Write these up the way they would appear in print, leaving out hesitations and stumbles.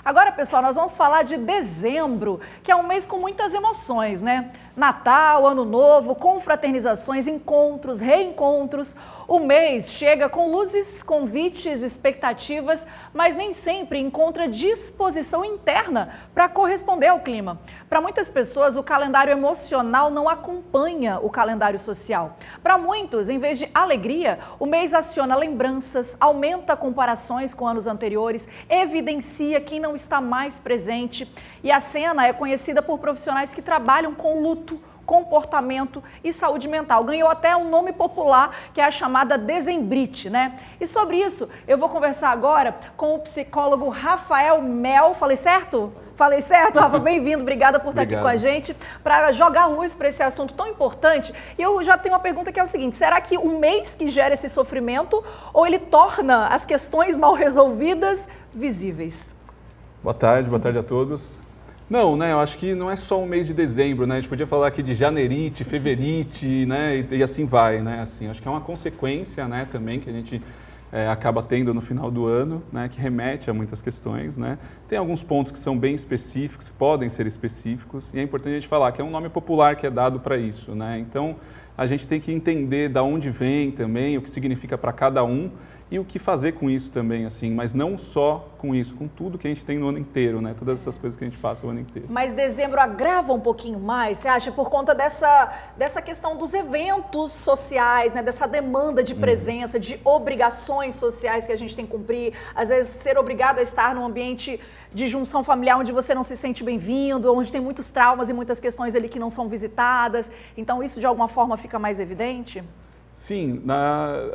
Agora, pessoal, nós vamos falar de dezembro, que é um mês com muitas emoções, né? Natal, Ano Novo, confraternizações, encontros, reencontros. O mês chega com luzes, convites, expectativas, mas nem sempre encontra disposição interna para corresponder ao clima. Para muitas pessoas, o calendário emocional não acompanha o calendário social. Para muitos, em vez de alegria, o mês aciona lembranças, aumenta comparações com anos anteriores, evidencia quem não está mais presente. E a cena é conhecida por profissionais que trabalham com luto, comportamento e saúde mental. Ganhou até um nome popular, que é a chamada dezembrite, né? E sobre isso, eu vou conversar agora com o psicólogo Rafael Mel. Falei certo? Falei certo, Rafa? Bem-vindo, obrigada por estar aqui com a gente, para jogar luz para esse assunto tão importante. E eu já tenho uma pergunta que é o seguinte: será que o mês que gera esse sofrimento, ou ele torna as questões mal resolvidas visíveis? Boa tarde a todos. Não, né, eu acho que não é só o mês de dezembro, né, a gente podia falar aqui de janeirite, fevereirite, né, e assim vai, né, assim, acho que é uma consequência, né, também que a gente acaba tendo no final do ano, né, que remete a muitas questões, né, tem alguns pontos que são bem específicos, podem ser específicos, e é importante a gente falar que é um nome popular que é dado para isso, né, então a gente tem que entender de onde vem também, o que significa para cada um, e o que fazer com isso também, assim, mas não só com isso, com tudo que a gente tem no ano inteiro, né? Todas essas coisas que a gente passa o ano inteiro. Mas dezembro agrava um pouquinho mais, você acha, por conta dessa questão dos eventos sociais, né? Dessa demanda de presença, de obrigações sociais que a gente tem que cumprir, às vezes ser obrigado a estar num ambiente de junção familiar onde você não se sente bem-vindo, onde tem muitos traumas e muitas questões ali que não são visitadas, então isso de alguma forma fica mais evidente? Sim,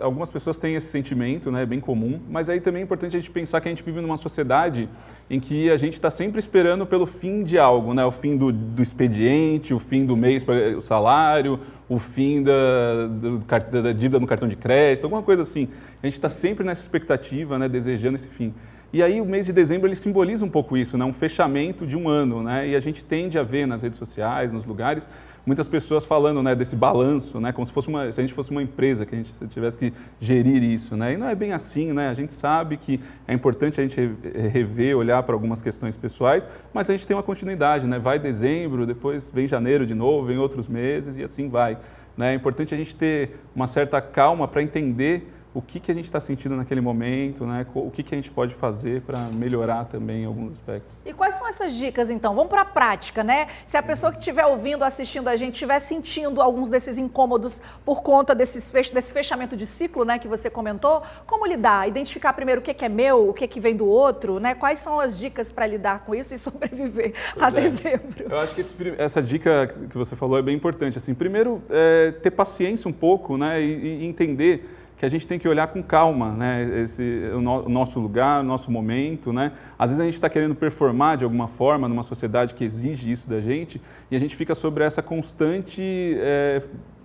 algumas pessoas têm esse sentimento, né, bem comum, mas aí também é importante a gente pensar que a gente vive numa sociedade em que a gente está sempre esperando pelo fim de algo, né, o fim do expediente, o fim do mês para o salário, o fim da dívida no cartão de crédito, alguma coisa assim. A gente está sempre nessa expectativa, né, desejando esse fim. E aí o mês de dezembro ele simboliza um pouco isso, né, um fechamento de um ano, né, e a gente tende a ver nas redes sociais, nos lugares, muitas pessoas falando, né, desse balanço, né, como se a gente fosse uma empresa, que a gente tivesse que gerir isso, né, e não é bem assim, né, a gente sabe que é importante a gente rever, olhar para algumas questões pessoais, mas a gente tem uma continuidade, né, vai dezembro, depois vem janeiro de novo, vem outros meses e assim vai, né, é importante a gente ter uma certa calma para entender o que a gente está sentindo naquele momento, né? O que a gente pode fazer para melhorar também alguns aspectos. E quais são essas dicas, então? Vamos para a prática, né? Se a pessoa que estiver ouvindo, assistindo a gente, estiver sentindo alguns desses incômodos por conta desse fechamento de ciclo, né, que você comentou, como lidar? Identificar primeiro o que é meu, o que vem do outro, né? Quais são as dicas para lidar com isso e sobreviver a dezembro? Eu acho que essa dica que você falou é bem importante. Assim, primeiro, ter paciência um pouco, né, e entender que a gente tem que olhar com calma, né, o nosso lugar, o nosso momento, né? Às vezes a gente está querendo performar de alguma forma numa sociedade que exige isso da gente e a gente fica sobre essa constante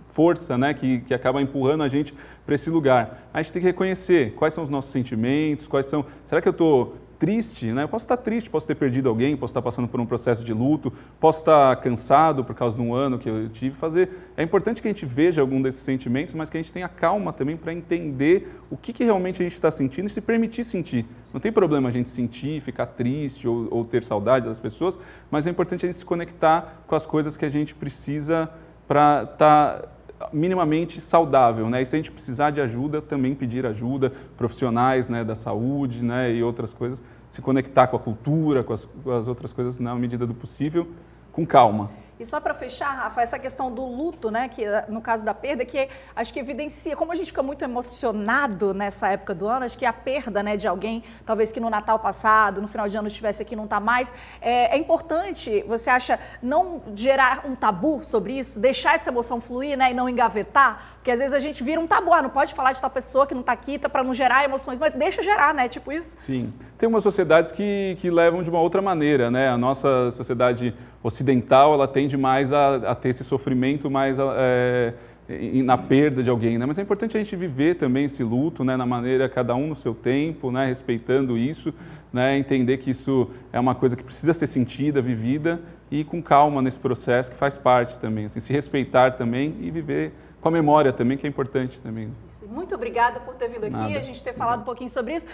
força, né, que acaba empurrando a gente para esse lugar. A gente tem que reconhecer quais são os nossos sentimentos, será que eu estou triste, né? Eu posso estar triste, posso ter perdido alguém, posso estar passando por um processo de luto, posso estar cansado por causa de um ano que eu tive. É importante que a gente veja algum desses sentimentos, mas que a gente tenha calma também para entender o que realmente a gente está sentindo e se permitir sentir. Não tem problema a gente sentir, ficar triste ou ter saudade das pessoas, mas é importante a gente se conectar com as coisas que a gente precisa para estar minimamente saudável, né? E se a gente precisar de ajuda, também pedir ajuda, profissionais, né, da saúde, né, e outras coisas, se conectar com a cultura, com as outras coisas na medida do possível, com calma. E só para fechar, Rafa, essa questão do luto, né, que no caso da perda, que acho que evidencia, como a gente fica muito emocionado nessa época do ano, acho que a perda, né, de alguém, talvez que no Natal passado, no final de ano estivesse aqui e não está mais, é importante, você acha, não gerar um tabu sobre isso, deixar essa emoção fluir, né, e não engavetar, porque às vezes a gente vira um tabu, não pode falar de tal pessoa que não está aqui, para não gerar emoções, mas deixa gerar, né, tipo isso? Sim, tem umas sociedades que levam de uma outra maneira, né, a nossa sociedade ocidental, ela tende mais a ter esse sofrimento mais na perda de alguém, né? Mas é importante a gente viver também esse luto, né, na maneira, cada um no seu tempo, né, respeitando isso, né, entender que isso é uma coisa que precisa ser sentida, vivida e com calma nesse processo, que faz parte também, assim, se respeitar também e viver com a memória também, que é importante também. Muito obrigada por ter vindo aqui, Nada. a gente ter falado um pouquinho sobre isso.